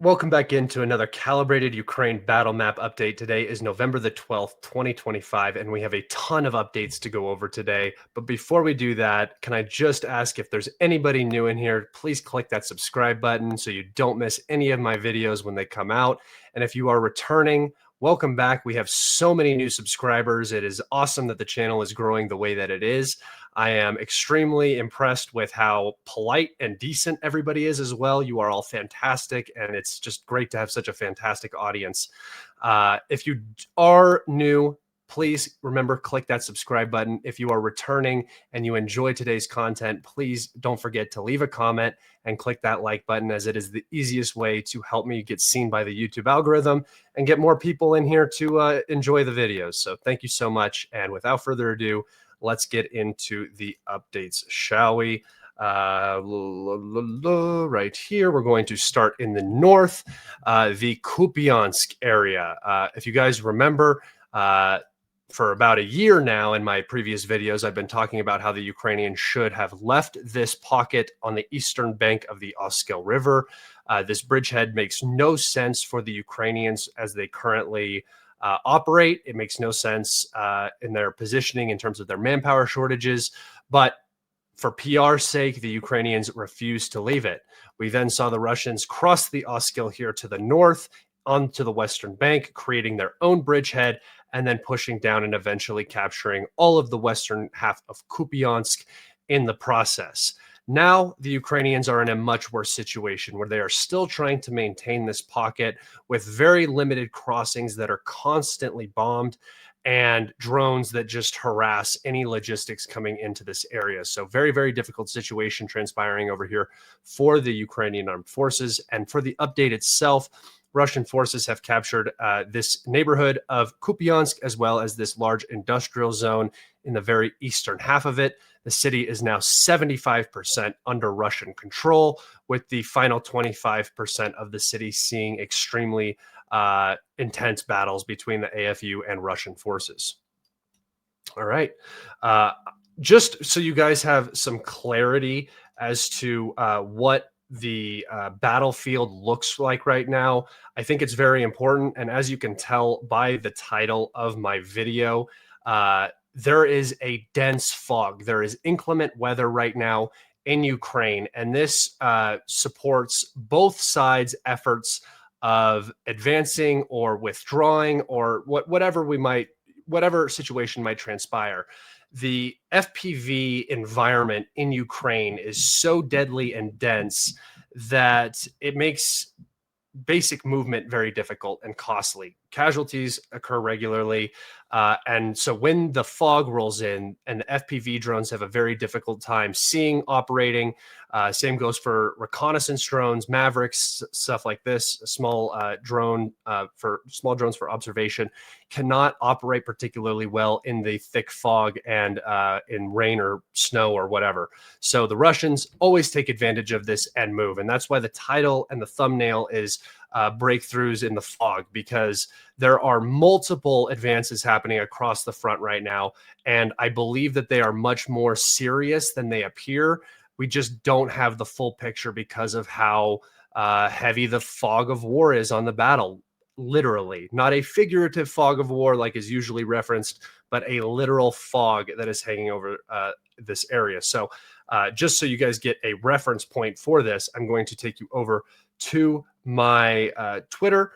Welcome back into another calibrated Ukraine battle map update. Today is November the 12th, 2025, and we have a ton of updates to go over today. But before we do that, can I just ask if there's anybody new in here, please click that subscribe button so you don't miss any of my videos when they come out. And if you are returning, welcome back. We have so many new subscribers. It is awesome that the channel is growing the way that it is. I am extremely impressed with how polite and decent everybody is as well. You are all fantastic, and it's just great to have such a fantastic audience. If you are new, please remember, click that subscribe button. If you are returning and you enjoy today's content, please don't forget to leave a comment and click that like button, as it is the easiest way to help me get seen by the YouTube algorithm and get more people in here to enjoy the videos. So thank you so much. And without further ado, let's get into the updates, shall we? Right here, we're going to start in the north, the Kupyansk area. If you guys remember, for about a year now in my previous videos, I've been talking about how the Ukrainians should have left this pocket on the eastern bank of the Oskil River. This bridgehead makes no sense for the Ukrainians as they currently operate. It makes no sense in their positioning in terms of their manpower shortages, but for PR's sake, the Ukrainians refused to leave it. We then saw the Russians cross the Oskil here to the north onto the western bank, creating their own bridgehead and then pushing down and eventually capturing all of the western half of Kupyansk in the process. Now, the Ukrainians are in a much worse situation where they are still trying to maintain this pocket with very limited crossings that are constantly bombed and drones that just harass any logistics coming into this area. So very, very difficult situation transpiring over here for the Ukrainian armed forces. And for the update itself, Russian forces have captured this neighborhood of Kupyansk, as well as this large industrial zone in the very eastern half of it. The city is now 75% under Russian control, with the final 25% of the city seeing extremely intense battles between the AFU and Russian forces. All right. Just so you guys have some clarity as to what the battlefield looks like right now, I think it's very important. And as you can tell by the title of my video, there is a dense fog. There is inclement weather right now in Ukraine, and this supports both sides' efforts of advancing or withdrawing, or whatever situation might transpire. The FPV environment in Ukraine is so deadly and dense that it makes basic movement very difficult and costly. Casualties occur regularly. And so when the fog rolls in and the FPV drones have a very difficult time seeing, operating, same goes for reconnaissance drones, Mavericks, stuff like this, a small drones for observation, cannot operate particularly well in the thick fog and in rain or snow or whatever. So the Russians always take advantage of this and move. And that's why the title and the thumbnail is breakthroughs in the fog, because there are multiple advances happening across the front right now. And I believe that they are much more serious than they appear. We just don't have the full picture because of how heavy the fog of war is on the battle. Literally, not a figurative fog of war like is usually referenced, but a literal fog that is hanging over this area. So just so you guys get a reference point for this, I'm going to take you over to my Twitter.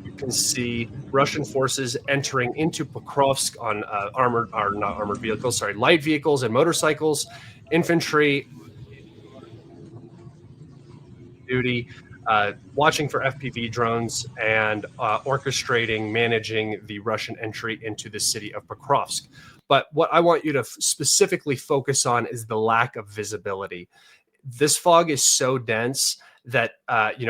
You can see Russian forces entering into Pokrovsk on light vehicles and motorcycles, infantry duty, watching for FPV drones, and orchestrating, managing the Russian entry into the city of Pokrovsk. But what I want you to specifically focus on is the lack of visibility. This fog is so dense that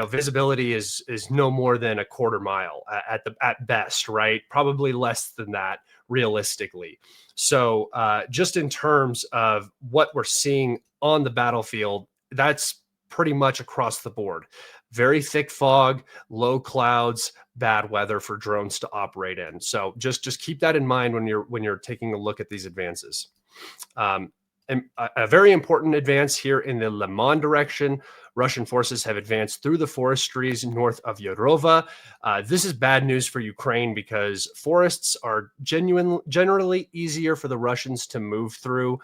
visibility is no more than a quarter mile at best, right? Probably less than that realistically. So just in terms of what we're seeing on the battlefield, that's pretty much across the board. Very thick fog, low clouds, bad weather for drones to operate in. So just keep that in mind when you're taking a look at these advances. a very important advance here in the Lyman direction. Russian forces have advanced through the forestries north of Yorova. This is bad news for Ukraine because forests are generally easier for the Russians to move through.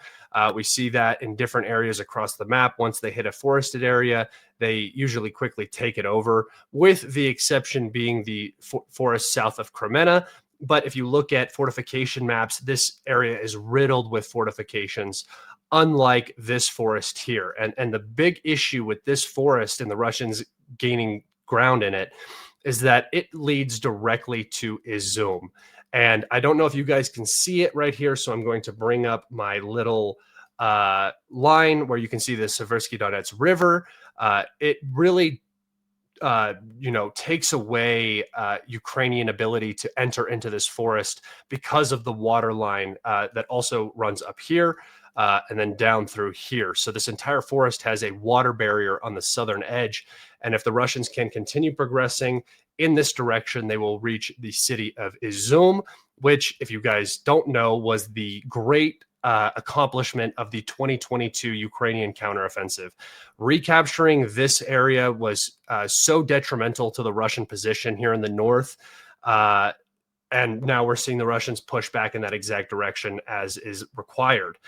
We see that in different areas across the map. Once they hit a forested area, they usually quickly take it over, with the exception being the forest south of Kremenna. But if you look at fortification maps, this area is riddled with fortifications, unlike this forest here. And the big issue with this forest and the Russians gaining ground in it is that it leads directly to Izum. And I don't know if you guys can see it right here, so I'm going to bring up my little line where you can see the Siversk Donets River. It really takes away Ukrainian ability to enter into this forest because of the water line that also runs up here and then down through here. So this entire forest has a water barrier on the southern edge. And if the Russians can continue progressing in this direction, they will reach the city of Izum, which, if you guys don't know, was the great accomplishment of the 2022 Ukrainian counteroffensive. Recapturing this area was so detrimental to the Russian position here in the north. And now we're seeing the Russians push back in that exact direction as is required.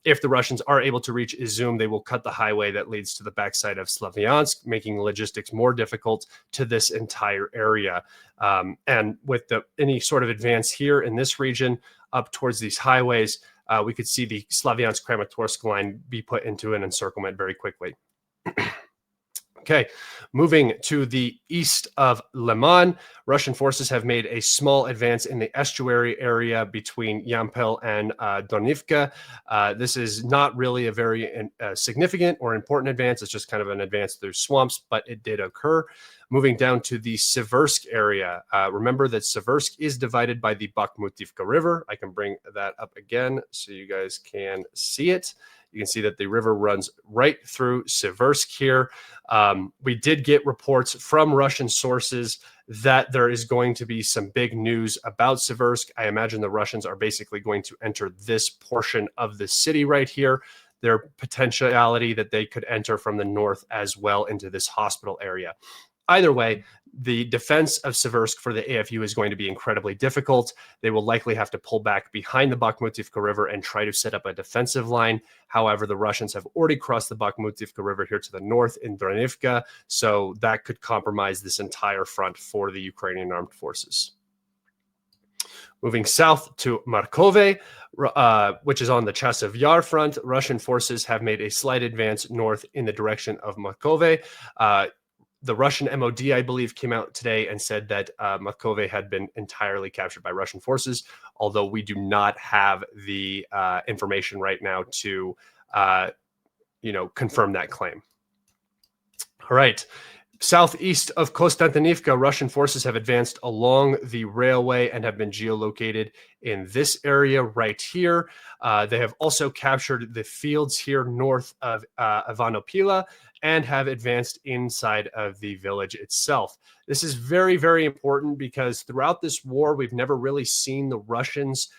If the Russians are able to reach Izum, they will cut the highway that leads to the backside of Slavyansk, making logistics more difficult to this entire area. And with any sort of advance here in this region up towards these highways, we could see the Slavyansk-Kramatorsk line be put into an encirclement very quickly. Okay, moving to the east of Lyman, Russian forces have made a small advance in the estuary area between Yampel and Donivka. This is not really a very significant or important advance. It's just kind of an advance through swamps, but it did occur. Moving down to the Siversk area. Remember that Siversk is divided by the Bakhmutivka River. I can bring that up again so you guys can see it. You can see that the river runs right through Siversk here. We did get reports from Russian sources that there is going to be some big news about Siversk. I imagine the Russians are basically going to enter this portion of the city right here. Their potentiality that they could enter from the north as well into this hospital area. Either way, the defense of Siversk for the AFU is going to be incredibly difficult. They will likely have to pull back behind the Bakhmutivka River and try to set up a defensive line. However, the Russians have already crossed the Bakhmutivka River here to the north in Dronivka, so that could compromise this entire front for the Ukrainian armed forces. Moving south to Markove, which is on the Chasev Yar front, Russian forces have made a slight advance north in the direction of Markove. The Russian MOD, I believe, came out today and said that Markove had been entirely captured by Russian forces, although we do not have the information right now to, confirm that claim. All right. Southeast of Konstantinivka, Russian forces have advanced along the railway and have been geolocated in this area right here. They have also captured the fields here north of Ivanopila and have advanced inside of the village itself. This is very, very important because throughout this war, we've never really seen the Russians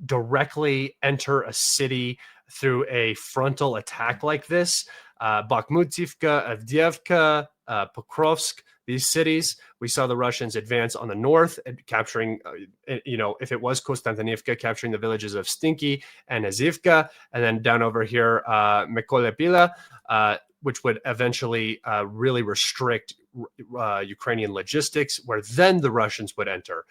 directly enter a city through a frontal attack like this. Bakhmutivka, Avdiivka, Pokrovsk, these cities, we saw the Russians advance on the north and capturing, if it was Konstantinivka, capturing the villages of Stinky and Azivka, and then down over here, Mykolepila, which would eventually really restrict Ukrainian logistics, where then the Russians would enter.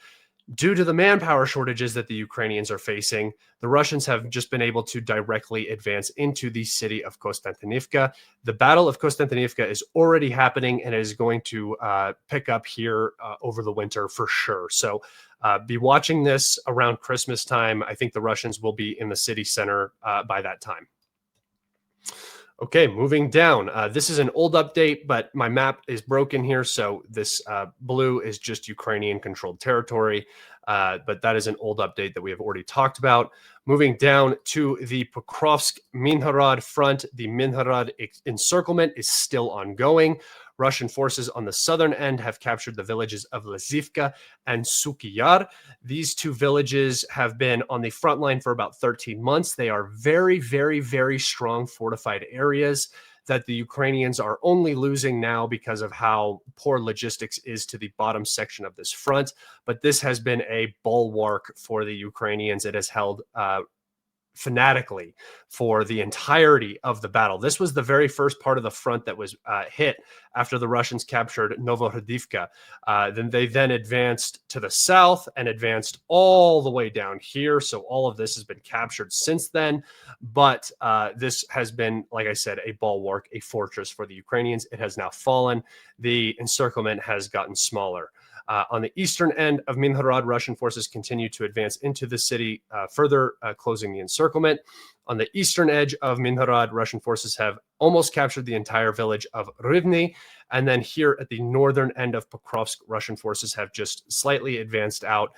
Due to the manpower shortages that the Ukrainians are facing, the Russians have just been able to directly advance into the city of Konstantinivka. The Battle of Konstantinivka is already happening and is going to pick up here over the winter for sure. So be watching this around Christmas time. I think the Russians will be in the city center by that time. Okay, moving down. This is an old update, but my map is broken here. So this blue is just Ukrainian-controlled territory, but that is an old update that we have already talked about. Moving down to the Pokrovsk-Minharad front, the Minharad encirclement is still ongoing. Russian forces on the southern end have captured the villages of Lizivka and Sukiyar. These two villages have been on the front line for about 13 months. They are very, very, very strong fortified areas that the Ukrainians are only losing now because of how poor logistics is to the bottom section of this front. But this has been a bulwark for the Ukrainians. It has held fanatically for the entirety of the battle. This was the very first part of the front that was hit after the Russians captured Novohradivka. Then they advanced to the south and advanced all the way down here. So all of this has been captured since then. But this has been, like I said, a bulwark, a fortress for the Ukrainians. It has now fallen. The encirclement has gotten smaller. On the eastern end of Minhrad, Russian forces continue to advance into the city, further closing the encirclement. On the eastern edge of Minhrad, Russian forces have almost captured the entire village of Rivny. And then here at the northern end of Pokrovsk, Russian forces have just slightly advanced out,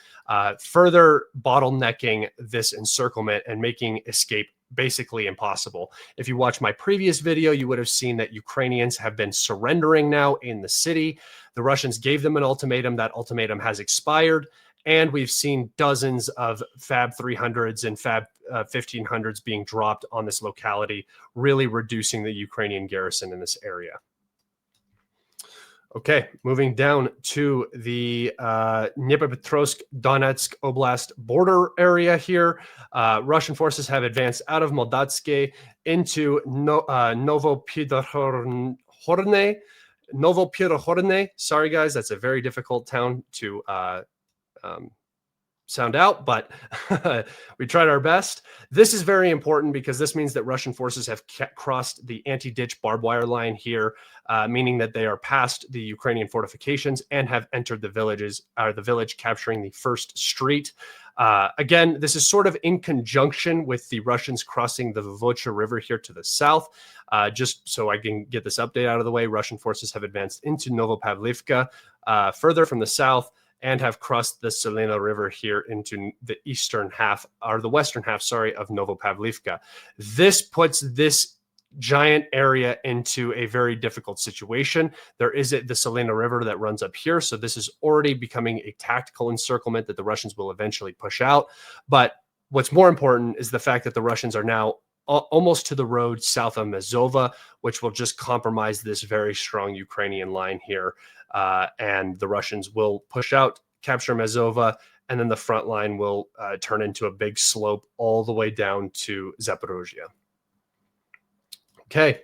further bottlenecking this encirclement and making escape basically impossible. If you watch my previous video, you would have seen that Ukrainians have been surrendering now in the city. The Russians gave them an ultimatum. That ultimatum has expired. And we've seen dozens of Fab 300s and Fab 1500s being dropped on this locality, really reducing the Ukrainian garrison in this area. Okay, moving down to the Dnipropetrovsk Donetsk Oblast border area here. Russian forces have advanced out of Moldatske into Novopirhorne. Sorry, guys, that's a very difficult town to sound out, but we tried our best. This is very important because this means that Russian forces have crossed the anti-ditch barbed wire line here, meaning that they are past the Ukrainian fortifications and have entered the village, capturing the first street. Again, this is sort of in conjunction with the Russians crossing the Vuhledar River here to the south. Just so I can get this update out of the way, Russian forces have advanced into Novopavlivka further from the south, and have crossed the Selena River here into the western half of Novopavlivka. This puts this giant area into a very difficult situation. There is the Selena River that runs up here, so this is already becoming a tactical encirclement that the Russians will eventually push out. But what's more important is the fact that the Russians are now almost to the road south of Mazova, which will just compromise this very strong Ukrainian line here. And the Russians will push out, capture Mazova, and then the front line will turn into a big slope all the way down to Zaporozhye. Okay.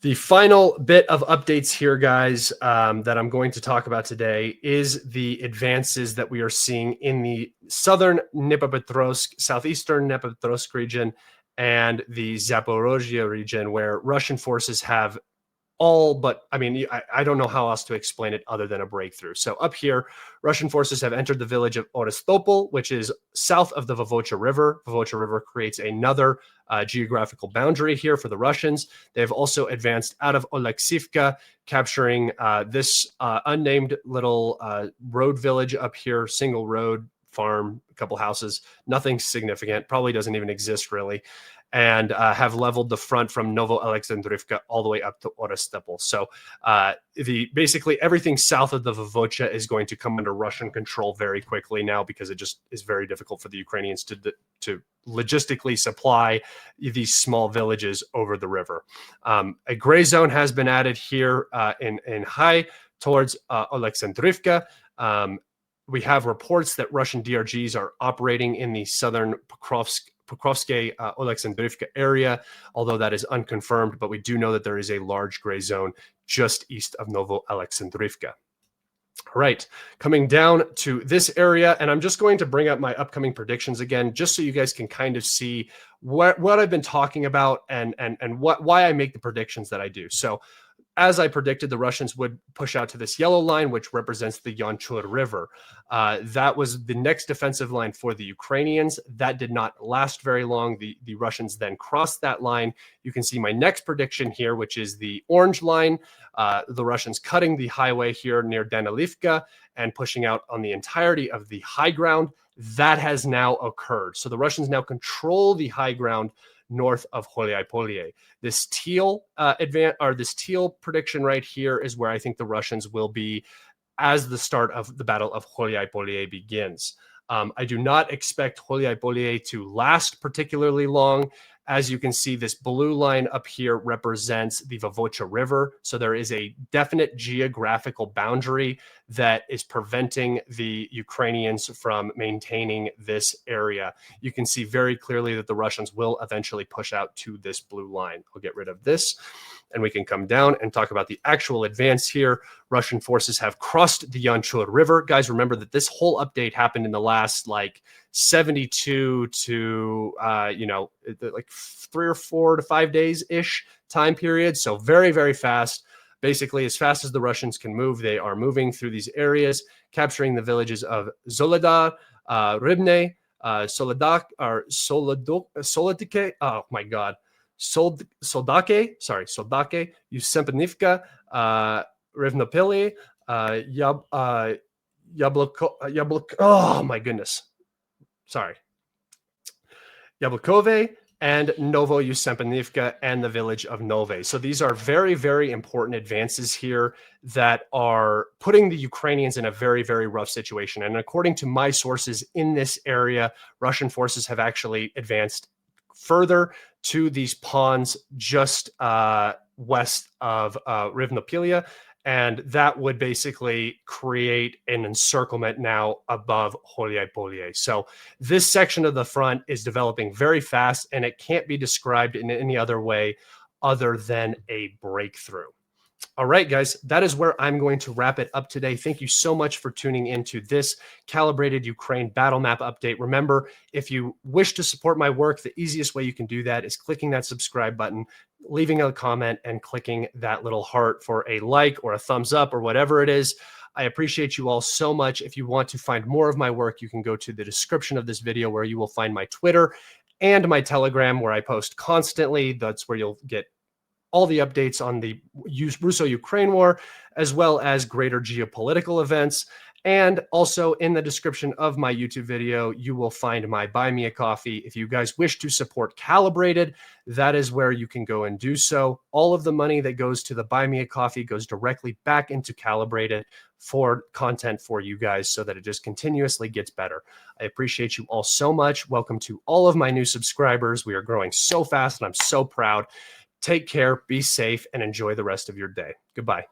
The final bit of updates here, guys, that I'm going to talk about today is the advances that we are seeing in the southern Dnipropetrovsk, southeastern Dnipropetrovsk region, and the Zaporozhye region, where Russian forces have I don't know how else to explain it other than a breakthrough. So up here, Russian forces have entered the village of Orestopol, which is south of the Vuhledar River. Vuhledar River creates another geographical boundary here for the Russians. They have also advanced out of Oleksivka, capturing this unnamed little road village up here, single road, farm, a couple houses, nothing significant, probably doesn't even exist really, and have leveled the front from Novo Alexandrivka all the way up to Orestopol. So basically everything south of the Vuhledar is going to come under Russian control very quickly now, because it just is very difficult for the Ukrainians to logistically supply these small villages over the river. A gray zone has been added here in high towards Alexandrivka. We have reports that Russian DRGs are operating in the southern Pokrovsk Alexandrivka area, although that is unconfirmed, but we do know that there is a large gray zone just east of Novo Alexandrivka. All right, coming down to this area, and I'm just going to bring up my upcoming predictions again, just so you guys can kind of see what I've been talking about and why I make the predictions that I do. So as I predicted, the Russians would push out to this yellow line, which represents the Yanchur River. That was the next defensive line for the Ukrainians. That did not last very long. The Russians then crossed that line. You can see my next prediction here, which is the orange line. The Russians cutting the highway here near Danilivka and pushing out on the entirety of the high ground. That has now occurred. So the Russians now control the high ground north of Holyai-Polye. This teal this teal prediction right here is where I think the Russians will be as the start of the Battle of Holyai-Polye begins. I do not expect Holyai-Polye to last particularly long. As you can see, this blue line up here represents the Vovocha River. So there is a definite geographical boundary that is preventing the Ukrainians from maintaining this area. You can see very clearly that the Russians will eventually push out to this blue line. I'll get rid of this, and we can come down and talk about the actual advance here. Russian forces have crossed the Yanchur River. Guys, remember that this whole update happened in the last 72 to like 3 or 4 to 5 days ish time period. So very, very fast. Basically, as fast as the Russians can move, they are moving through these areas, capturing the villages of Vuhledar, Rybne, Soledake. Oh my God. Soldake, Yusempenivka, Rivnopili, oh my goodness. Sorry. Yablokove and Novo Yusempenivka and the village of Nove. So these are very, very important advances here that are putting the Ukrainians in a very, very rough situation. And according to my sources in this area, Russian forces have actually advanced further to these ponds just west of Rivnopilia, and that would basically create an encirclement now above Holyai-Polye. So this section of the front is developing very fast, and it can't be described in any other way other than a breakthrough. All right, guys, that is where I'm going to wrap it up today. Thank you so much for tuning into this Calibrated Ukraine battle map update. Remember, if you wish to support my work, the easiest way you can do that is clicking that subscribe button, leaving a comment, and clicking that little heart for a like or a thumbs up or whatever it is. I appreciate you all so much. If you want to find more of my work, you can go to the description of this video where you will find my Twitter and my Telegram, where I post constantly. That's where you'll get all the updates on the Russo-Ukraine war, as well as greater geopolitical events. And also in the description of my YouTube video, you will find my Buy Me a Coffee. If you guys wish to support Calibrated, that is where you can go and do so. All of the money that goes to the Buy Me a Coffee goes directly back into Calibrated for content for you guys so that it just continuously gets better. I appreciate you all so much. Welcome to all of my new subscribers. We are growing so fast, and I'm so proud. Take care, be safe, and enjoy the rest of your day. Goodbye.